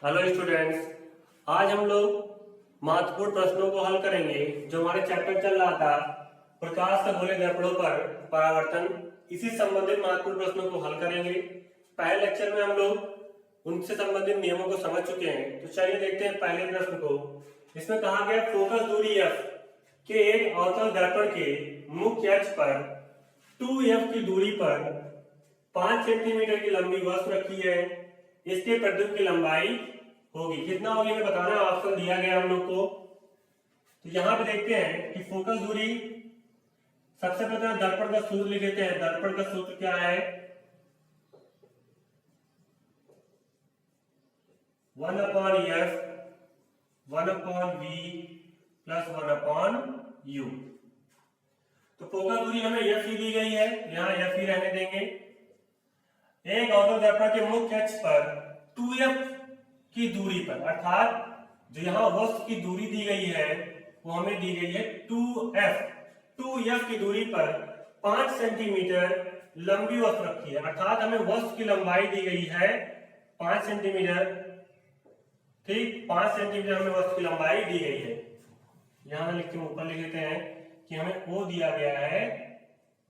Hello students, आज हम लोग महत्वपूर्ण प्रश्नों को हल करेंगे। जो हमारे चैप्टर चल रहा था प्रकाश का गोले दर्पणों पर परावर्तन, इसी संबंधित महत्वपूर्ण प्रश्नों को हल करेंगे। पहले लेक्चर में हम लोग उनसे संबंधित नियमों को समझ चुके हैं, तो चलिए देखते हैं पहले प्रश्न को। इसमें कहा गया फोकस दूरी f के एक अवतल दर्पण के मुख्य अक्ष पर 2f की दूरी पर 5 सेंटीमीटर की लंबी वस्तु रखी है। इसके प्रतिबिंब की लंबाई होगी, कितना होगी हमें बताना है। ऑप्शन दिया गया हम लोग को। तो यहां पे देखते हैं कि फोकस दूरी, सबसे पहले दर्पण का सूत्र लिख लेते हैं। दर्पण का सूत्र क्या है? 1/f 1/v plus 1/u। तो फोकस दूरी हमें f ही दी गई है, यहाँ f ही रहने देंगे। एक अवतल दर्पण के मुख्य अक्ष पर 2f की दूरी पर, अर्थात जो यहाँ वस्तु की दूरी दी गई है वो हमें दी गई है 2f की दूरी पर 5 सेंटीमीटर लंबी वस्तु रखी है, अर्थात हमें वस्तु की लंबाई दी गई है 5 सेंटीमीटर। ठीक, 5 सेंटीमीटर हमें वस्तु की लंबाई दी गई है। यहां लिख के ऊपर लिख लेते हैं कि हमें ओ दिया गया है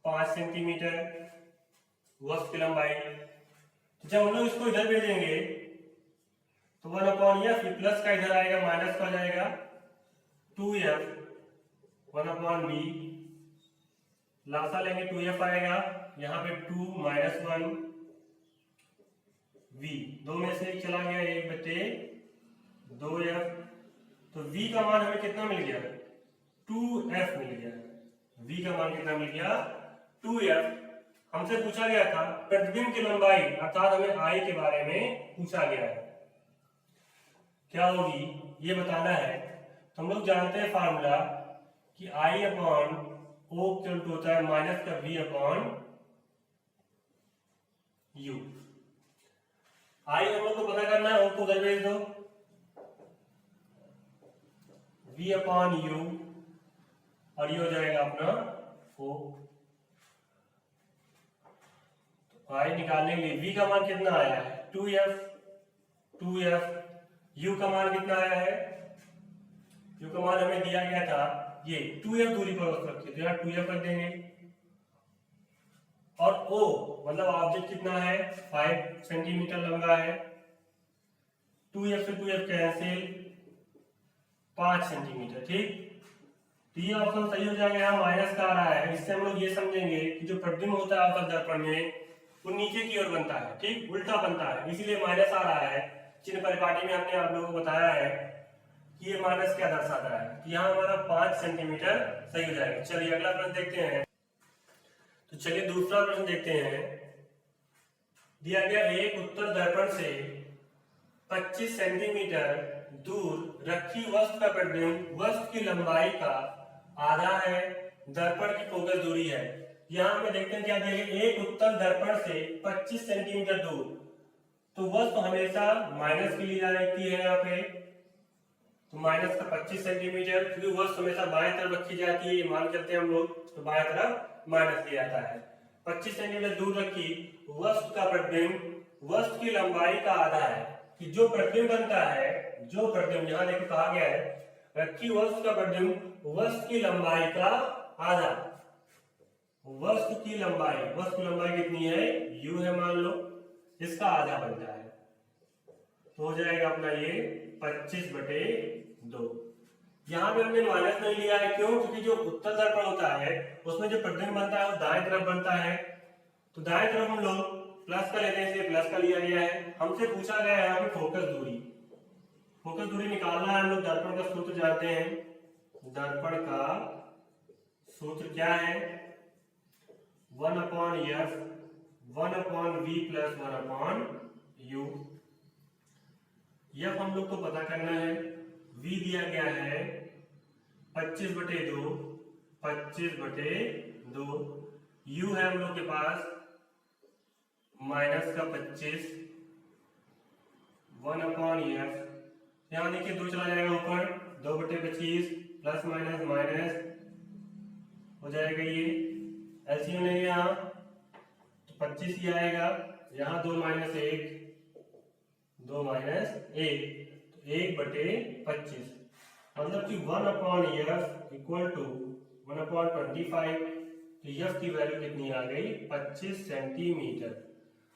5 सेंटीमीटर वस्तु की लंबाई। जब हम लोग इसको इधर भेजेंगे तो 1/f प्लस का इधर आएगा, माइनस का हो जाएगा 2f 1/b। लासा लेंगे 2f आएगा, यहाँ पे 2 माइनस 1 v, दो में से एक चला गया, 1/2f। तो v का मान हमें कितना मिल गया? 2f मिल गया। v का मान कितना मिल गया? 2f। हमसे पूछा गया था प्रतिबिंब की लंबाई, अर्थात हमें आई के बारे में पूछा गया है, क्या होगी ये बताना है। तो हम लोग जानते हैं फार्मूला कि आई अपॉन ओ होता है माइनस का v अपॉन u। आई हम लोग को पता करना है, ओ को उधर भेज दो, v अपॉन u, और ये हो जाएगा अपना o। आई निकालने के लिए v का मान कितना आया है? 2f। u का मान कितना आया है? u का मान हमें दिया गया था ये 2f दूरी पर वस्तु रखी, तो यहाँ 2f रख देंगे। और o मतलब ऑब्जेक्ट कितना है? 5 सेंटीमीटर लंबा है। 2f से 2f कैंसिल, 5 सेंटीमीटर। ठीक, तो ये ऑप्शन सही हो जाएगा। यहाँ माइनस का आ रहा है, इससे हम लोग ये समझेंगे कि जो प्रतिबिंब होता है अवतल दर्पण में वो नीचे की ओर बनता है, ठीक उल्टा बनता है, इसीलिए माइनस आ रहा है। चिन्ह परिपाटी में हमने आप लोगों को बताया है कि ये माइनस क्या दर्शाता है, कि यहाँ हमारा 5 सेंटीमीटर सही हो जाएगा। चलिए अगला प्रश्न देखते हैं। तो चलिए दूसरा प्रश्न देखते हैं। दिया गया एक उत्तल दर्पण से 25 सेंटीमीटर दूर रखी वस्तु का प्रतिबिंब वस्तु की लंबाई का आधा है, दर्पण की फोकस दूरी है। यहाँ हमें देखते हैं क्या दिया गया, एक उत्तल दर्पण से 25 सेंटीमीटर दूर, तो वस्तु हमेशा माइनस की ली जाती है यहाँ पे। तो माइनस का 25 सेंटीमीटर, क्योंकि वस्तु हमेशा बाएं तरफ रखी जाती है, ये मान करते हैं हम लोग, तो बाएं तरफ माइनस लिया जाता है। 25 सेंटीमीटर दूर रखी वस्तु का प्रतिबिंब वस्तु की लंबाई का आधा है, कि जो प्रतिबिंब बनता है, जो प्रतिबिंब यहाँ देखो कहा गया है रखी वस्तु का प्रतिबिंब वस्तु की लंबाई का आधा। वस्तु की लंबाई कितनी है? u है मान लो, इसका आधा बनता है, तो हो जाएगा अपना ये 25/2। यहाँ पे हमने माइनस नहीं लिया है, क्यों? क्योंकि जो उत्तल दर्पण होता है उसमें जो प्रतिबिंब बनता है वो दाएं तरफ बनता है, तो दाएं तरफ हम लोग प्लस का लेते हैं, इसलिए प्लस का लिया गया है। हमसे पूछा गया है यहाँ पे फोकस दूरी। फोकस दूरी निकालना है, हम लोग दर्पण का सूत्र जानते हैं। दर्पण का सूत्र क्या है? 1/f 1/v plus 1/u। यह हम लोग को पता करना है। v दिया गया है 25/2, 25/2। u है हम लोग के पास माइनस का 25, 1/f। यहाँ देखिए 2 चला जाएगा ऊपर, 2/25 प्लस माइनस माइनस हो जाएगा, ये एलसीएम लेंगे यहाँ तो 25 ही आएगा। यहाँ 2 - 1 2 माइनस 1, तो 1/25, मतलब कि 1/f इक्वल टू 1/25। तो यफ की वैल्यू कितनी आ गई? 25 सेंटीमीटर।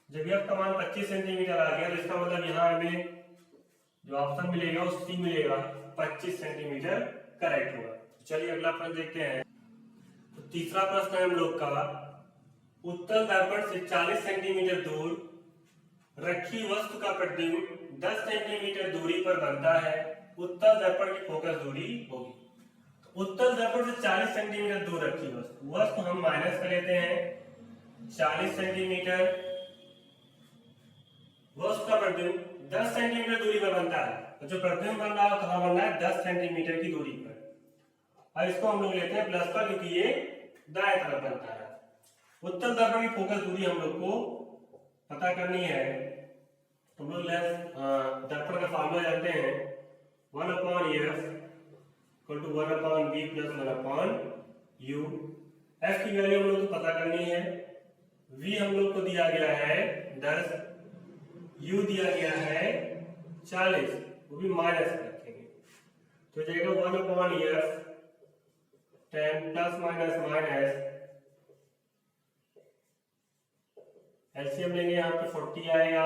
जब यफ का मान 25 सेंटीमीटर आ गया तो इसका मतलब यहाँ हमें जो ऑप्शन मिलेगा वो सी मिलेगा, 25 सेंटीमीटर करेक्ट होगा। चलिए अगला प्रश्न देखते हैं। तो तीसरा प्रश्न है हम लोग का, उत्तल दर्पण से 40 सेंटीमीटर दूर रखी वस्तु का प्रतिबिंब 10 सेंटीमीटर दूरी पर बनता है, उत्तल दर्पण की फोकस दूरी होगी। तो उत्तल दर्पण से 40 सेंटीमीटर दूर रखी वस्तु हम माइनस कर लेते हैं। 40 सेंटीमीटर वस्तु का प्रतिबिंब 10 सेंटीमीटर दूरी पर बनता है, तो जो प्रतिबिंब बन रहा है कहां बन रहा है? 10 सेंटीमीटर की दूरी पर। और इसको हम लोग लेते हैं प्लस पर, क्योंकि ये दाएं तरफ बनता है। उत्तल दर्पण की फोकस दूरी हम लोग को पता करनी है। हम लोग दर्पण का फार्मूला जानते हैं, 1/f equal to 1/b plus 1/u। f की वैल्यू हम लोग को पता करनी है। v हम लोग को दिया गया है 10, u दिया गया है 40, वो भी माइनस रखेंगे तो जाएगा 1/f 10 plus minus minus, LCM लेंगे यहाँ पे 40 आएगा,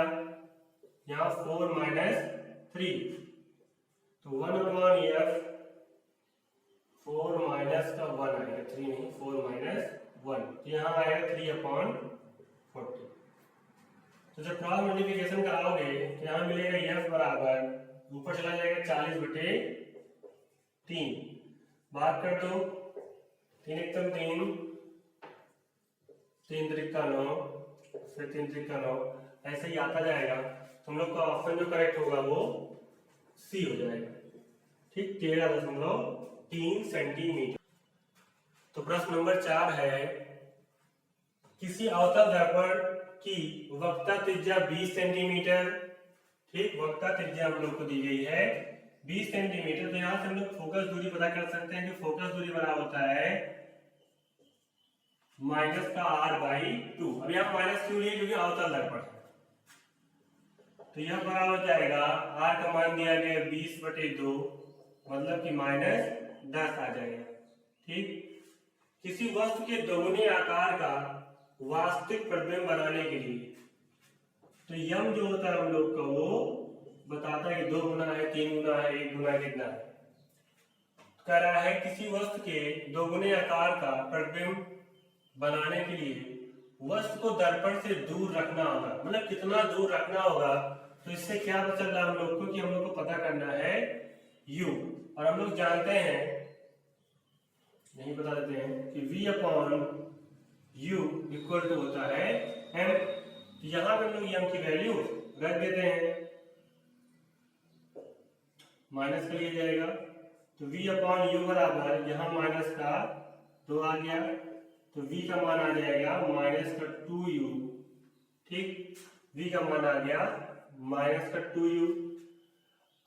यहाँ 4 माइनस 3, तो 1/f 4 माइनस का 1 आएगा, 3 नहीं 4 माइनस 1, तो यहाँ आएगा 3/40। तो जब क्रॉस मल्टीप्लिकेशन कराओगे तो यहाँ मिलेगा f बराबर ऊपर चला जाएगा 40/3, बात कर दो 3 एकम 3, 3 त्रिका 9, फिर 3 त्रिका 9, ऐसे ही आता जाएगा। तुम लोग का ऑप्शन जो करेक्ट होगा वो सी हो जाएगा, ठीक, 13.3 सेंटीमीटर। तो प्रश्न नंबर 4 है, किसी अवतल दर्पण की वक्रता त्रिज्या 20 सेंटीमीटर, ठीक, वक्रता त्रिज्या हम लोग को दी गई है 20 सेंटीमीटर। तो यहाँ से हम लोग फोकस दूरी पता कर सकते हैं कि फोकस दूरी बराबर होता है माइनस का r/2। अब यहाँ माइनस क्यों लिए? क्योंकि अवतल दर्पण है। तो यह बराबर हो जाएगा, r का मान दिया गया 20/2, मतलब कि -10 आ जाएगा, ठीक। किसी वस्तु के दोगुने आकार का वास्तविक प्रतिबिंब बनाने के लिए, तो यम जो होता है हम लोग का वो बताता है कि 2 गुना है, 3 गुना है, 1 गुना कितना है। कह रहा है किसी वस्तु के दोगुने आकार का प्रतिबिंब बनाने के लिए वस्तु को दर्पण से दूर रखना होगा, मतलब कितना दूर रखना होगा। तो इससे क्या पता चल रहा है हम लोग को कि हम लोग को पता करना है u, और हम लोग जानते हैं, नहीं बता देते हैं कि v/u इक्वल टू होता है m। तो यहां पे हम लोग m की वैल्यू रख देते हैं, माइनस कर लिया जाएगा। तो v/u बराबर यहाँ माइनस का 2 आ गया, तो v का मान आ जाएगा -2u, ठीक, v का मान आ गया -2u।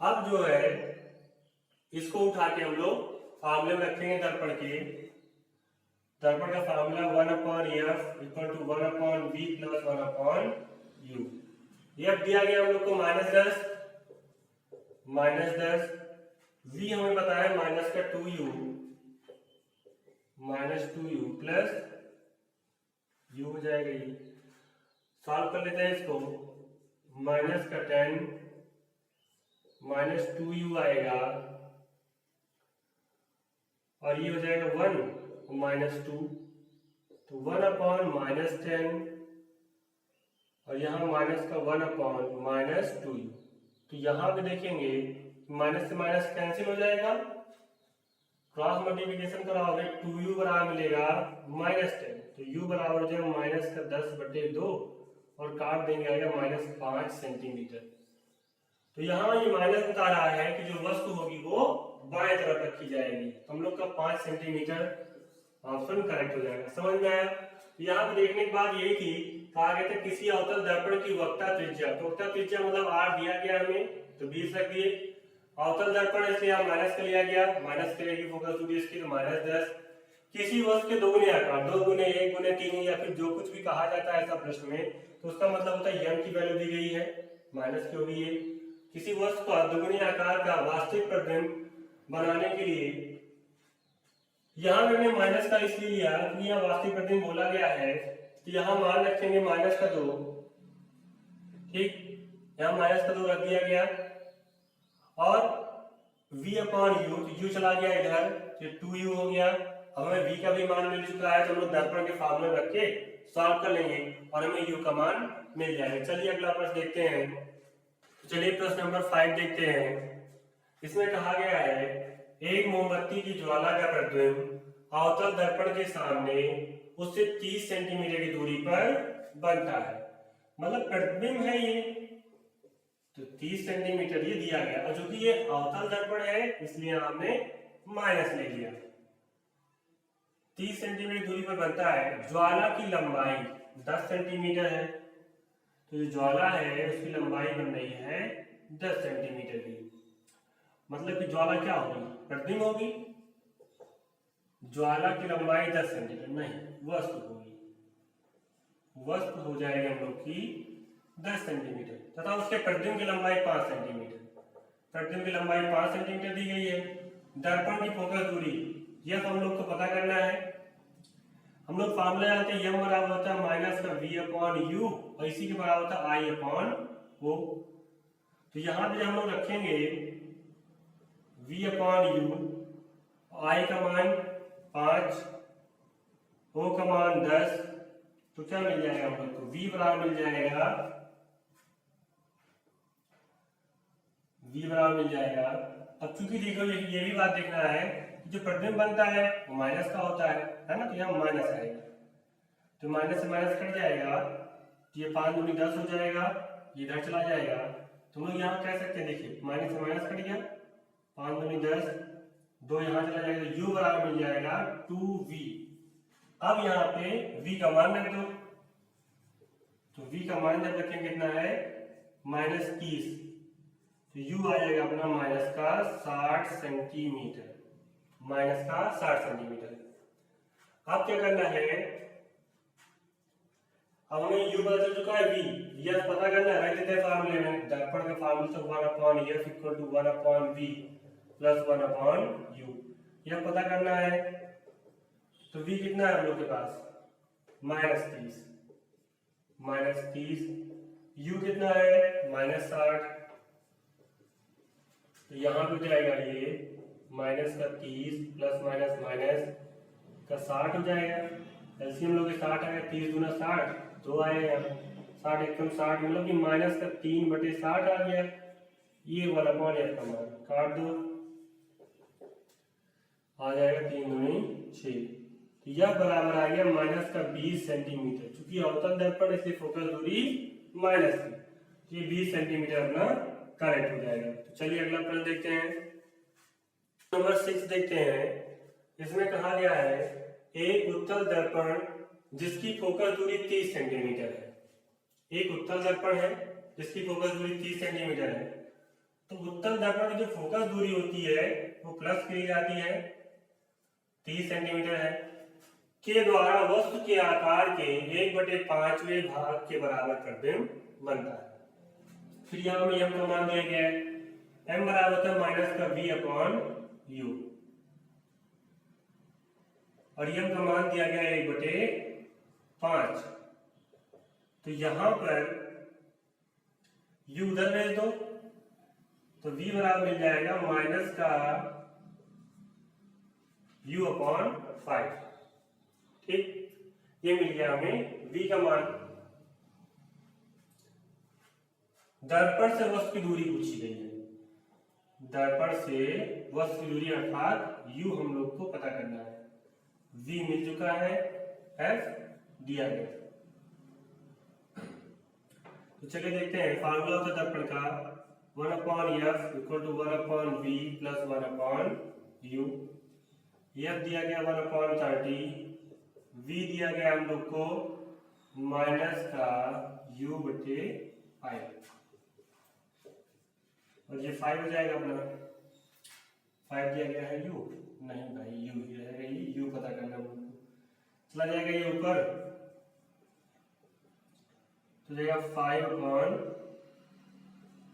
अब जो है इसको उठा के हम लोग फार्मूले में रखेंगे दर्पण के। दर्पण का formula 1/f equal to 1/b plus 1/u। f दिया गया हम लोग को -10, v हमें बताया -2u, प्लस u हो जाएगा। ये सॉल्व कर लेते हैं इसको, -10 -2u आएगा, और ये हो जाएगा 1 -2, तो 1/-10, और यहाँ माइनस का 1/-2u। तो यहाँ पे देखेंगे माइनस से माइनस कैंसिल हो जाएगा, क्रॉस मल्टीप्लिकेशन कराओगे 2u बराबर मिलेगा -10, तो u बराबर हो जाएगा -10/2, और काट देंगे आएगा -5 सेंटीमीटर। तो यहाँ ये माइनस बता रहा है कि जो वस्तु होगी वो बाएं तरफ रखी जाएगी। तो हम लोग का 5 सेंटीमीटर ऑप्शन करेक्ट हो जाएगा। समझ में आया? यहाँ पे देखने की बात यही थी, कहा गया था किसी अवतल दर्पण की वक्रता त्रिज्या, तो वक्रता त्रिज्या मतलब r दिया गया हमें, तो 20 रख दिए। अवतल दर्पण इसलिए यहाँ माइनस कर लिया गया, माइनस करेगी फोकस दूरी इसकी, तो -10। किसी वस्तु के दोगुने आकार, 2 गुने 1 गुने 3 या फिर जो कुछ भी कहा जाता है ऐसा प्रश्न में, तो उसका मतलब होता है यम की वैल्यू दी गई है माइनस क्यू वी ए। किसी वस्तु का दुगुनी आकार का वास्तविक प्रतिबिंब बनाने के लिए यहाँ मैंने माइनस का इसलिए लिया कि यह वास्तविक प्रतिबिंब बोला गया है, तो यहाँ मान रखेंगे माइनस का 2, ठीक, यहाँ माइनस का 2 रख दिया गया, और v अपॉन यू, तो यू चला गया इधर, तो 2u हो गया। अब हमें v का भी मान मिल चुका है, तो हम लोग दर्पण के फार्मूले रख के सॉल्व कर लेंगे और हमें u का मान मिल जाएगा। चलिए अगला प्रश्न देखते हैं। तो चलिए प्रश्न नंबर 5 देखते हैं। इसमें कहा गया है एक मोमबत्ती की ज्वाला का प्रतिबिंब अवतल दर्पण के सामने उससे 30 सेंटीमीटर की दूरी पर बनता है। मतलब प्रतिबिंब है ये, तो 30 सेंटीमीटर ये दिया गया, और चूंकि ये अवतल दर्पण है इसलिए हमने माइनस ले लिया। 30 सेंटीमीटर दूरी पर बनता है। ज्वाला की लंबाई 10 सेंटीमीटर है, तो जो ज्वाला है उसकी लंबाई बन रही है 10 सेंटीमीटर की। मतलब कि ज्वाला क्या होगी, प्रतिबिंब होगी। ज्वाला की लंबाई 10 सेंटीमीटर नहीं, वस्तु होगी, वस्तु हो जाएगी हम लोग की 10 सेंटीमीटर, तथा उसके प्रतिबिंब की लंबाई 5 सेंटीमीटर। प्रतिबिंब की लंबाई 5 सेंटीमीटर दी गई है। दर्पण की फोकस दूरी यह हम लोग को पता करना है। हम लोग फार्मूला जानते हैं, यम बराबर होता है माइनस का v अपॉन यू, और इसी के बराबर होता है i अपॉन ओ। तो यहाँ पे हम लोग रखेंगे v अपॉन यू, i का मान 5, o का मान 10, तो क्या मिल जाएगा हम लोग को, v बराबर मिल जाएगा, v बराबर मिल जाएगा। अब चूंकि देखो ये भी बात देखना है, जो प्रतिबिंब बनता है वो माइनस का होता है ना, तो यहाँ माइनस आएगा, तो माइनस से माइनस कट जाएगा, तो ये 5 दूनी 10 हो जाएगा, ये इधर चला जाएगा। तुम लोग यहाँ कह सकते हैं, देखिए माइनस से माइनस कट गया, 5 दूनी 10, 2 यहाँ चला जाएगा, तो u बराबर मिल जाएगा 2v। अब यहाँ पे v का मान रख दो, तो v का मान जब रखेंगे कितना है -30, तो u आ जाएगा अपना माइनस का 60 सेंटीमीटर, माइनस का 60 सेंटीमीटर। अब क्या करना है, अब हमें u पता चल चुका है, v यह पता करना है, रख देते हैं फार्मूले में, दर्पण के फार्मूले से 1 upon f equal to 1 upon v plus 1 upon u, यह पता करना है। तो v कितना है हम लोग के पास -30, u कितना है -60, तो यहाँ पे जाएगा ये माइनस का 30 प्लस माइनस माइनस का 60 हो जाएगा। एलसीएम लोग 60 आएगा, 30 दूना 60, 2 आएगा, 60 एकदम 60, मतलब कि माइनस का 3/60 आ गया। ये वाला अपॉन f का मान काट दो, आ जाएगा 3 दूनी 6, तो यह बराबर आ गया माइनस का 20 सेंटीमीटर। चूंकि अवतल दर्पण इसलिए फोकस दूरी माइनस थी, तो ये 20 सेंटीमीटर अपना करेक्ट हो जाएगा। तो चलिए अगला प्रश्न देखते हैं। नंबर 6 देखते हैं। इसमें कहा गया है एक उत्तल दर्पण जिसकी फोकस दूरी 30 सेंटीमीटर है। एक उत्तल दर्पण है जिसकी फोकस दूरी 30 सेंटीमीटर है। तो उत्तल दर्पण की जो फोकस दूरी होती है वो प्लस की जाती है, 30 सेंटीमीटर है, के द्वारा वस्तु के आकार के 1/5वें भाग के बराबर प्रतिबिंब बनता है। फिर यहाँ में m का मान दिया गया है, m बराबर होता है माइनस का v अपॉन u, और m का मान दिया गया है 1/5। तो यहाँ पर u उधर भेज दो, तो v बराबर मिल जाएगा माइनस का u अपॉन 5। ठीक, ये मिल गया हमें v का मान। दर्पण से वस्तु की दूरी पूछी गई है, दर्पण से वस्तु की दूरी अर्थात u हम लोग को पता करना है। v मिल चुका है, f दिया गया। तो चलिए देखते हैं फार्मूला होता है दर्पण का 1/f equal to 1/v plus 1/u। f दिया गया 1/30, v दिया गया हम लोग को माइनस का u/5, और ये 5 हो जाएगा अपना, 5 दिया गया है u, नहीं भाई u ही रहेगा, ये u पता करना हम लोग को। चला जाएगा ये ऊपर, तो जाएगा 5/30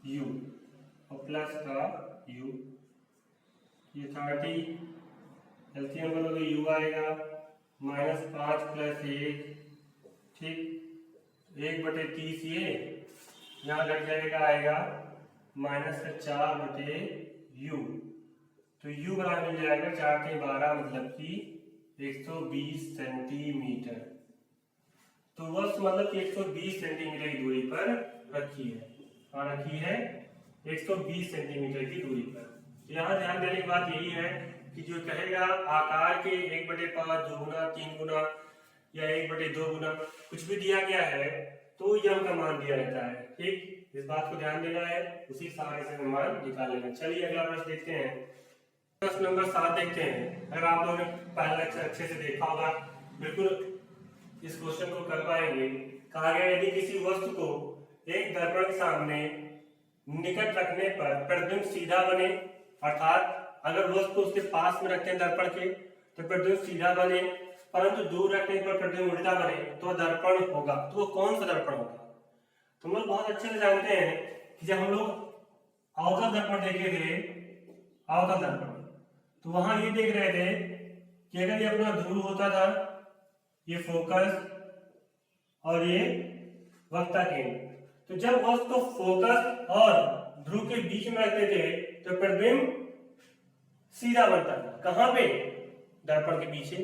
u और प्लस का u, ये 30 एलसीएम करोगे u आएगा -5 + 1, ठीक, 1/30 ये यहाँ लग जाएगा, आएगा -4/u, तो u बराबर मिल जाएगा 4 के 12 मतलब कि 120 सेंटीमीटर। तो वस्तु मतलब कि 120 सेंटीमीटर की दूरी पर रखी है, और रखी है 120 सेंटीमीटर की दूरी पर। यहाँ ध्यान देने की बात यही है कि जो कहेगा आकार के 1/5, 2 गुना, 3 गुना या 1/2 गुना कुछ भी दिया गया है तो यम का मान दिया रहता है, ठीक, इस बात को ध्यान देना है, उसी सहारे से मान निकाल लेना। चलिए अगला प्रश्न देखते हैं, प्रश्न नंबर 7 देखते हैं। अगर आप लोगों ने पहला लेक्चर अच्छे से देखा होगा बिल्कुल इस क्वेश्चन को कर पाएंगे। कहा गया यदि किसी वस्तु को एक दर्पण के सामने निकट रखने पर प्रतिबिंब सीधा बने, अर्थात अगर वस्तु उसके पास में रखते हैं दर्पण के तो प्रतिबिंब सीधा बने, परंतु दूर रखने पर प्रतिबिंब उल्टा बने तो दर्पण होगा। तो वो कौन सा दर्पण होगा? तुम लोग बहुत अच्छे से जानते हैं कि जब हम लोग अवतल दर्पण देखे थे, अवतल दर्पण, तो वहां ये देख रहे थे कि अगर ये अपना ध्रुव होता था, ये फोकस और ये वक्ता केंद्र, तो जब वस्तु को फोकस और ध्रुव के बीच में रखते थे तो प्रतिबिंब सीधा बनता था। कहां पे? दर्पण के पीछे।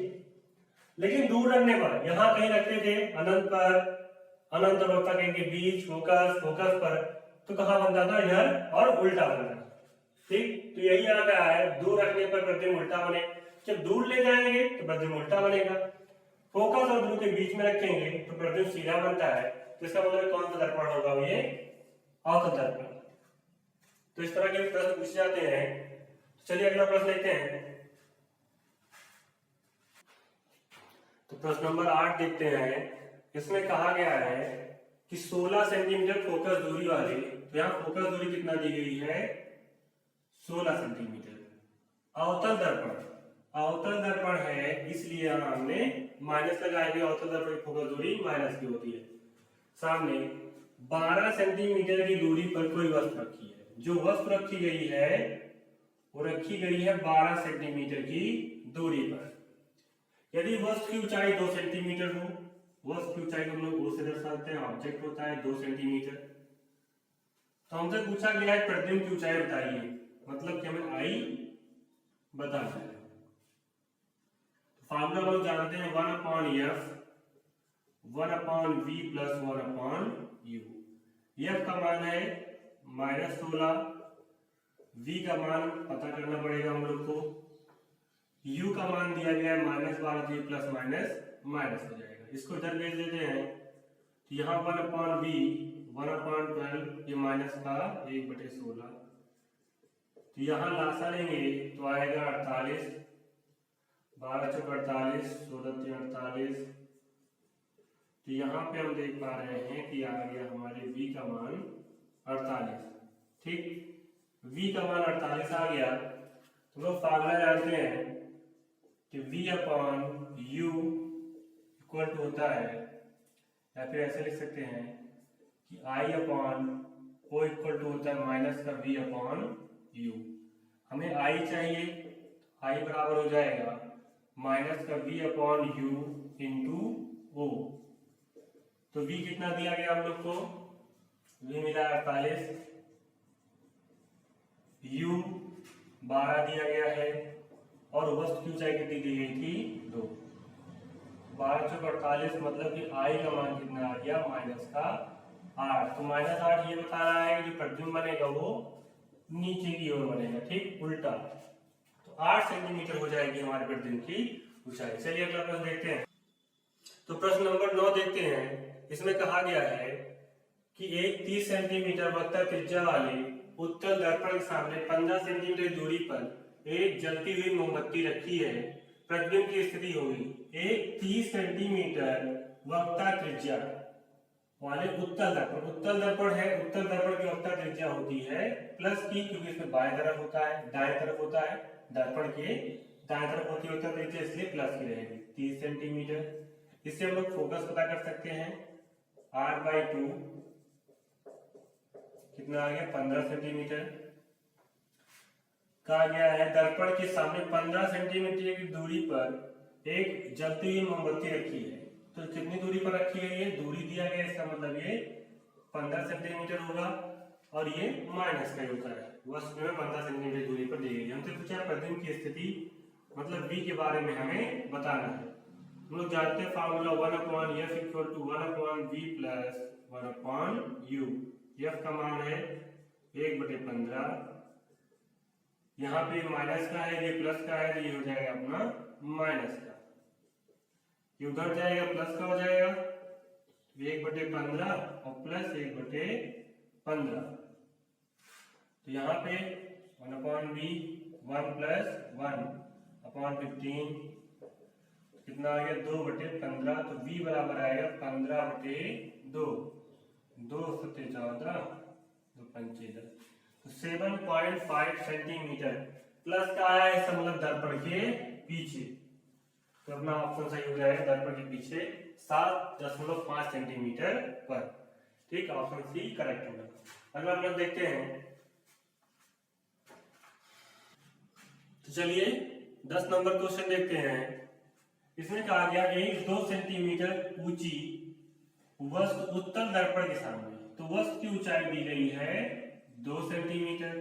लेकिन दूर रखने पर, यहां कहीं रखते थे अनंत पर, अनंत और वक्ता केंद्र के बीच, फोकस पर, तो कहां बनता था? इधर, और उल्टा बनता था, ठीक। तो यही आ रहा है, दूर रखने पर प्रतिबिंब उल्टा बने, जब दूर ले जाएंगे तो प्रतिबिंब उल्टा बनेगा, फोकस और ध्रुव के बीच में रखेंगे तो प्रतिबिंब सीधा बनता है। तो इसका मतलब कौन सा दर्पण होगा? ये अवतल दर्पण। तो इस तरह के प्रश्न पूछे जाते हैं। चलिए अगला प्रश्न लेते हैं। तो प्रश्न नंबर 8 देखते हैं। इसमें कहा गया है कि 16 सेंटीमीटर फोकस दूरी वाले, तो यहाँ फोकस दूरी कितना दी गई है? 16 सेंटीमीटर। अवतल दर्पण, अवतल दर्पण है इसलिए हमने माइनस लगाया गया, अवतल दर्पण की फोकस दूरी माइनस की होती है। सामने 12 सेंटीमीटर की दूरी पर कोई वस्तु रखी है, जो वस्तु रखी गई है वो रखी गई है 12 सेंटीमीटर की दूरी पर। यदि वस्तु की ऊंचाई 2 सेंटीमीटर हो, वस्तु की ऊंचाई हम लोग O से दर्शाते हैं, ऑब्जेक्ट होता है 2 सेंटीमीटर, तो हमसे पूछा गया है प्रतिबिंब की ऊंचाई बताइए, मतलब कि हमें I बताना है। फार्मूला लोग जानते हैं 1/f 1/v + 1/u। f का मान है -16, v का मान पता करना पड़ेगा हम लोग को, u का मान दिया गया है -12 प्लस माइनस हो जाएगा। इसको इधर भेज देते हैं तो यहाँ 1/v 1/12, ये माइनस का 1/16, तो यहाँ लासा लेंगे तो आएगा 48, 12 × 48, 16 × 48। तो यहाँ पे हम देख पा रहे हैं कि आ गया हमारे v का मान 48, ठीक, v का मान 48 आ गया। तो लोग फार्मूला जानते हैं कि v/u इक्वल टू होता है, या फिर ऐसे लिख सकते हैं कि I/O इक्वल टू होता है माइनस का v/u। हमें I चाहिए, I बराबर हो जाएगा माइनस का v/u इंटू O। तो v कितना दिया गया हम लोग को? v मिला 48, u 12 दिया गया है, और वस्तु की ऊंचाई कितनी दी गई थी? 2। 12 × 48 मतलब कि I का मान कितना आ गया? माइनस का 8। तो -8 ये बता रहा है कि जो प्रतिबिंब बनेगा वो नीचे की ओर बनेगा, ठीक, उल्टा। तो 8 सेंटीमीटर हो जाएगी हमारे प्रतिबिंब की ऊंचाई। चलिए अगला प्रश्न देखते हैं। तो प्रश्न नंबर 9 देखते हैं। इसमें कहा गया है कि एक 30 सेंटीमीटर वक्र त्रिज्या वाले उत्तल दर्पण के सामने 15 सेंटीमीटर दूरी पर एक जलती हुई मोमबत्ती रखी है, प्रतिबिंब की स्थिति होगी। एक 30 सेंटीमीटर वक्र त्रिज्या वाले उत्तल दर्पण है, उत्तल दर्पण की वक्र त्रिज्या होती है प्लस की, क्योंकि इसमें बाएं तरफ होता है, दाएं तरफ होता है, दर्पण के दाएं तरफ होती है उत्तल त्रिज्या, इसलिए प्लस की रहेगी 30 सेंटीमीटर। इससे हम लोग फोकस पता कर सकते हैं R/2 कितना आ गया 15 सेंटीमीटर। कहा गया है दर्पण के सामने 15 सेंटीमीटर की दूरी पर एक जलती हुई मोमबत्ती रखी है। तो कितनी दूरी पर रखी है, ये दूरी दिया गया, इसका मतलब ये 15 सेंटीमीटर होगा और ये माइनस का होता है। वस्तु में 15 सेंटीमीटर दूरी पर दी गई है। हमसे पूछा प्रतिबिंब की स्थिति मतलब v के बारे में हमें बताना है। हम लोग जानते हैं formula 1/f equal to 1/v plus 1/u। f का मान है 1/15। यहाँ पे माइनस का है, ये प्लस का है, तो ये हो जाएगा अपना माइनस का। ये उधर जाएगा प्लस का हो जाएगा 1/15 और प्लस 1/15। तो यहाँ पे 1/v 1 प्लस 1/15 कितना आ गया 2/15। तो v बराबर आएगा 15/2। 2 7 14 2 5 10। तो 7.5 सेंटीमीटर प्लस का आया है, इसका मतलब दर्पण के पीछे। तो अपना ऑप्शन सही हो जाएगा दर्पण के पीछे 7.5 सेंटीमीटर पर। ठीक, ऑप्शन सी करेक्ट होगा। अगला प्रश्न देखते हैं। तो चलिए 10 नंबर क्वेश्चन देखते हैं। इसमें कहा गया एक 2 सेंटीमीटर ऊंची वस्तु उत्तल दर्पण के सामने, तो वस्तु की ऊंचाई दी गई है 2 सेंटीमीटर,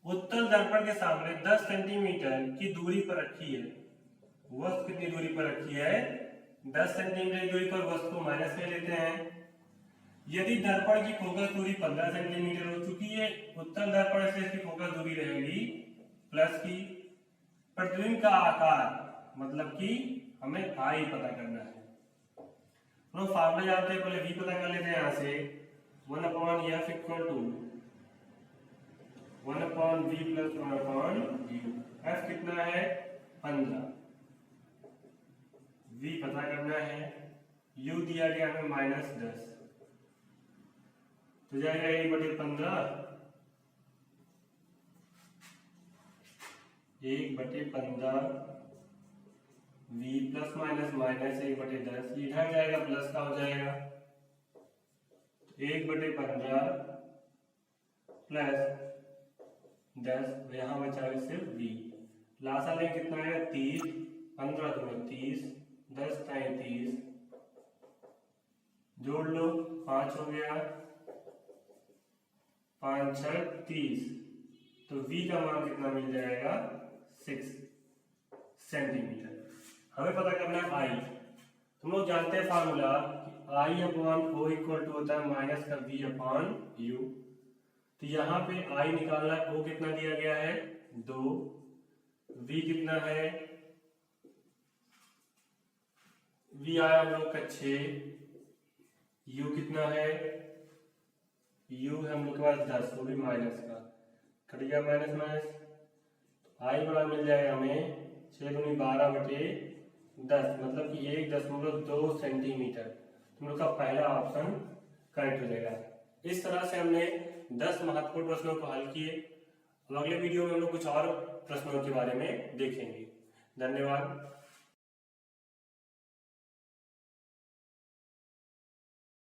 उत्तल दर्पण के सामने 10 सेंटीमीटर की दूरी पर रखी है। वस्तु कितनी दूरी पर रखी है 10 सेंटीमीटर की दूरी पर। वस्तु को माइनस में लेते हैं। यदि दर्पण की फोकस दूरी 15 सेंटीमीटर हो चुकी है, उत्तल दर्पण से इसकी फोकस दूरी रहेगी प्लस की। प्रतिबिंब का आकार मतलब कि हमें आई पता करना है। हम लोग फार्मूला जानते हैं, पहले v पता कर लेते हैं। यहाँ से 1/f equal to 1/v plus 1/u। f कितना है 15, v पता करना है, u दिया गया हमें -10। तो जाएगा 1/15 1/15 v प्लस माइनस माइनस 1/10। इधर जाएगा प्लस का हो जाएगा 1/15 प्लस 10। यहाँ बचा है सिर्फ v। लासा में कितना है 30, 15 दूनी 30, 10 टाइम 30, जोड़ लो 5 हो गया, 5 6 30। तो v का मान कितना मिल जाएगा 6 सेंटीमीटर। हमें पता करना है आई। तुम लोग जानते हैं फार्मूला I/O इक्वल टू होता है माइनस का v/u। तो यहाँ पे I निकालना है, O कितना दिया गया है 2, v कितना है v आया हम लोग का 6, u कितना है u है हम लोग के पास 10, वो भी माइनस का कट गया माइनस माइनस। I बड़ा मिल जाएगा हमें 6 दूनी 12/10 मतलब कि 1.2 सेंटीमीटर। तुम लोग का पहला ऑप्शन करेक्ट हो जाएगा। इस तरह से हमने 10 महत्वपूर्ण प्रश्नों को हल किए। अब अगले वीडियो में हम लोग कुछ और प्रश्नों के बारे में देखेंगे। धन्यवाद।